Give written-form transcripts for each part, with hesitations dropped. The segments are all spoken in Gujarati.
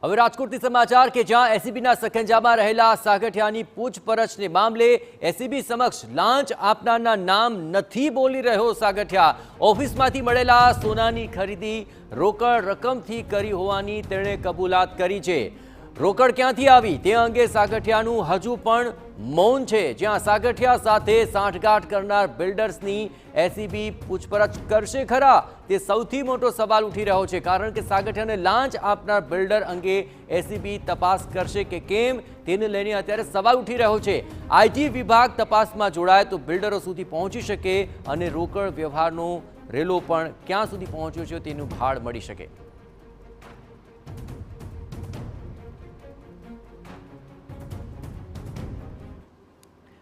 હવે રાજકોટથી સમાચાર કે જ્યાં એસીબીના સખંજામાં રહેલા સાગઠિયાની પૂછપરછને મામલે એસીબી સમક્ષ લાંચ આપનારના નામ નથી બોલી રહ્યો સાગઠિયા। ઓફિસમાંથી મળેલા સોનાની ખરીદી રોકડ રકમથી કરી હોવાની તેણે કબૂલાત કરી છે। રોકડ ક્યાંથી આવી તે અંગે સાગઠિયાનું હજુ પણ મૌન છે। જ્યાં સાગઠિયા સાથે સાંઠગાંઠ કરનાર બિલ્ડર્સની એસીબી પૂછપરછ કરશે ખરા તે સૌથી મોટો સવાલ ઉઠી રહ્યો છે, કારણ કે સાગઠિયાને લાંચ આપનાર બિલ્ડર અંગે એસીબી તપાસ કરશે કે કેમ તેને લઈને અત્યારે સવાલ ઉઠી રહ્યો છે। આઈટી વિભાગ તપાસમાં જોડાય તો બિલ્ડરો સુધી પહોંચી શકે અને રોકડ વ્યવહારનો રેલો પણ ક્યાં સુધી પહોંચ્યો છે તેનું ભાળ મળી શકે।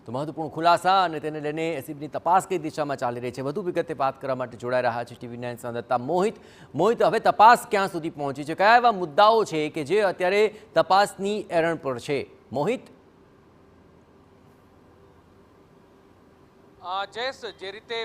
તો મહત્વપૂર્ણ ખુલાસા અને તેને લઈને એસીબીની તપાસ કઈ દિશામાં ચાલી રહી છે વધુ વિગતે વાત કરવા માટે જોડાઈ રહ્યા છે TV9 સંવાદદાતા મોહિત। હવે તપાસ ક્યાં સુધી પહોંચી છે, કયા એવા મુદ્દાઓ છે કે જે અત્યારે તપાસની એરણ પર છે? મોહિત। જયેશ, જે રીતે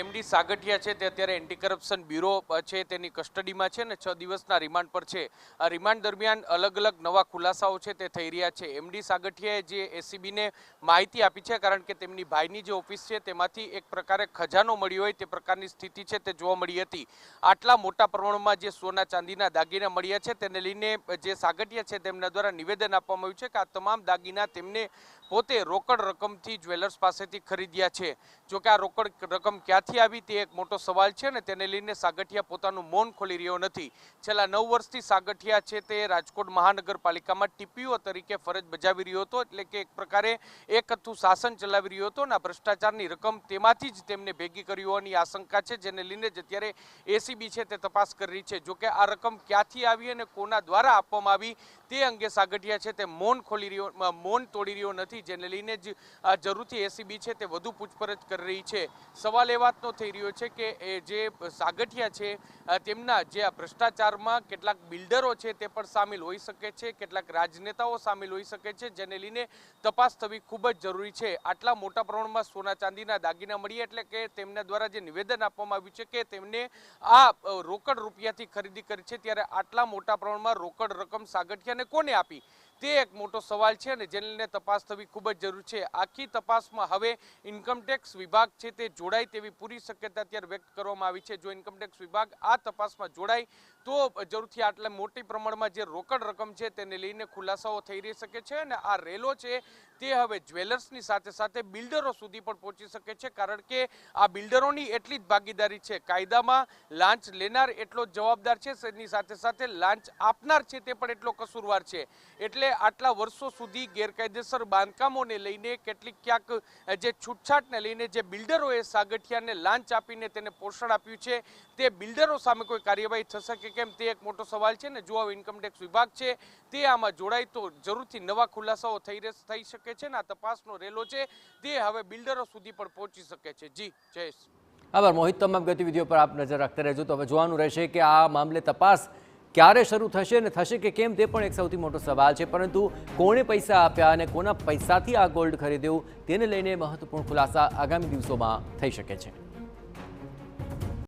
એમડી સાગઠિયા છે તે અત્યારે એન્ટી કરપ્શન બ્યુરો છે તેની કસ્ટડીમાં છે ને 6 દિવસના રિમાન્ડ પર છે। આ રિમાન્ડ દરમિયાન અલગ અલગ નવા ખુલાસાઓ છે તે થઈ રહ્યા છે। એમડી સાગઠિયાએ જે એસીબીને માહિતી આપી છે, કારણ કે તેમની ભાઈની જે ઓફિસ છે તેમાંથી એક પ્રકારે ખજાનો મળ્યો હોય તે પ્રકારની સ્થિતિ છે તે જોવા મળી હતી। આટલા મોટા પ્રમાણમાં જે સોના ચાંદીના દાગીના મળ્યા છે તેને લઈને જે સાગઠિયા છે તેમના દ્વારા નિવેદન આપવામાં આવ્યું છે કે આ તમામ દાગીના તેમને પોતે રોકડ રકમથી જ્વેલર્સ પાસેથી ખરીદ્યા છે। જોકે આ રોકડ રકમ ક્યાંથી આવી તે એક મોટો સવાલ છે ને તેને લઈને સાગઠિયા પોતાનું મૌન ખોલી રહ્યો નથી। છેલ્લા 9 વર્ષથી સાગઠિયા છે તે રાજકોટ મહાનગરપાલિકામાં ટીપીઓ તરીકે ફરજ બજાવી રહ્યો હતો, એટલે કે એક પ્રકારે એકહથ્થું શાસન ચલાવી રહ્યો હતો અને ભ્રષ્ટાચારની રકમ તેમાંથી જ તેમને ભેગી કરી હોવાની આશંકા છે, જેને લઈને જ અત્યારે એસીબી છે તે તપાસ કરી રહી છે। જોકે આ રકમ ક્યાંથી આવી અને કોના દ્વારા આપવામાં આવી તે અંગે સાગઠિયા છે તે મૌન તોડી રહ્યો નથી, જેને લઈને જ જરૂરથી એસીબી છે તે વધુ પૂછપરછ કરી રહી છે। સવાલ એ વાતનો થઈ રહ્યો છે કે જે સાગઠિયા છે તેમના જે આ ભ્રષ્ટાચારમાં કેટલાક બિલ્ડરો છે તે પણ સામેલ હોઈ શકે છે, કેટલાક રાજનેતાઓ સામેલ હોઈ શકે છે, જેને લઈને તપાસ થવી ખૂબ જ જરૂરી છે। આટલા મોટા પ્રમાણમાં સોના ચાંદીના દાગીના મળ્યા એટલે કે તેમના દ્વારા જે નિવેદન આપવામાં આવ્યું છે કે તેમને આ રોકડ રૂપિયાથી ખરીદી કરી છે, ત્યારે આટલા મોટા પ્રમાણમાં રોકડ રકમ સાગઠિયાને કોને આપી તે એક મોટો સવાલ છે અને જેને લઈને તપાસ થવી ખૂબ જ જરૂરી છે। આખી તપાસમાં હવે ઇન્કમટેક્સ વિભાગ છે તે જોડાય તેવી પૂરી શક્યતા અત્યારે વ્યક્ત કરવામાં આવી છે। જો ઇન્કમટેક્સ વિભાગ આ તપાસમાં જોડાય તો જરૂરથી આટલા મોટી પ્રમાણમાં જે રોકડ રકમ છે તેને લઈને ખુલાસાઓ થઈ રહી શકે છે અને આ રેલો છે તે હવે જ્વેલર્સની સાથે સાથે બિલ્ડરો સુધી પણ પહોંચી શકે છે, કારણ કે આ બિલ્ડરોની એટલી જ ભાગીદારી છે। કાયદામાં લાંચ લેનાર એટલો જવાબદાર છે, તેની સાથે સાથે લાંચ આપનાર છે તે પણ એટલો કસૂરવાર છે। એટલે આટલા વર્ષો સુધી ગેરકાયદેસર બાંધકામોને લઈને કેટલીક ક્યાંક જે છૂટછાટને લઈને જે બિલ્ડરોએ સાગઠિયાને લાંચ આપીને તેને પોષણ આપ્યું છે તે બિલ્ડરો સામે કોઈ કાર્યવાહી થશે કે કેમ તે એક મોટો સવાલ છે ને જો ઇન્કમટેક્સ વિભાગ છે તે આમાં જોડાય તો જરૂરથી નવા ખુલાસાઓ થઈ શકે છે ને આ તપાસનો રેલો છે તે હવે બિલ્ડરો સુધી પણ પહોંચી શકે છે। જી જયેશ। આભાર મોહિત, તમામ ગતિવિધિઓ પર આપ નજર રાખતા રહેજો। તો હવે જોવાનું રહેશે કે આ મામલે તપાસ ક્યારે શરૂ થશે અને થશે કે કેમ તે પણ એક સૌથી મોટો સવાલ છે, પરંતુ કોણે પૈસા આપ્યા અને કોના પૈસાથી આ ગોલ્ડ ખરીદ્યું તેને લઈને મહત્વપૂર્ણ ખુલાસા આગામી દિવસોમાં થઈ શકે છે।